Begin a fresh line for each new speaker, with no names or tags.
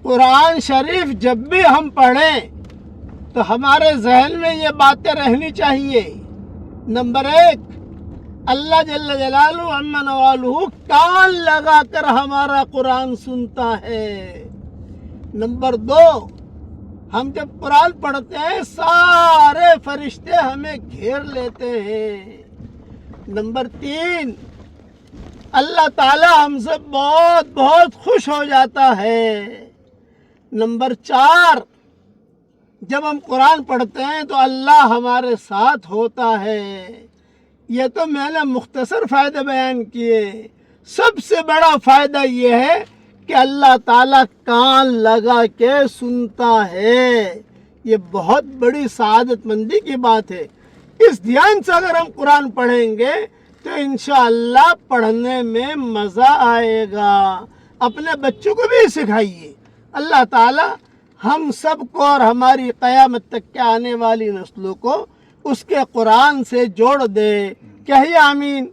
قرآن شریف جب بھی ہم پڑھیں تو ہمارے ذہن میں یہ باتیں رہنی چاہیے۔ نمبر 1، اللہ جل جلالہ عما نوالہ کان لگا کر ہمارا قرآن سنتا ہے۔ نمبر 2، ہم جب قرآن پڑھتے ہیں سارے فرشتے ہمیں گھیر لیتے ہیں۔ نمبر 3، اللہ تعالی ہم سے بہت بہت خوش ہو جاتا ہے۔ نمبر 4، جب ہم قرآن پڑھتے ہیں تو اللہ ہمارے ساتھ ہوتا ہے۔ یہ تو میں نے مختصر فائدے بیان کیے، سب سے بڑا فائدہ یہ ہے کہ اللہ تعالیٰ کان لگا کے سنتا ہے۔ یہ بہت بڑی سعادت مندی کی بات ہے۔ اس دھیان سے اگر ہم قرآن پڑھیں گے تو انشاءاللہ پڑھنے میں مزہ آئے گا۔ اپنے بچوں کو بھی سکھائیے۔ اللہ تعالیٰ ہم سب کو اور ہماری قیامت تک کے آنے والی نسلوں کو اس کے قرآن سے جوڑ دے۔ کہیے آمین۔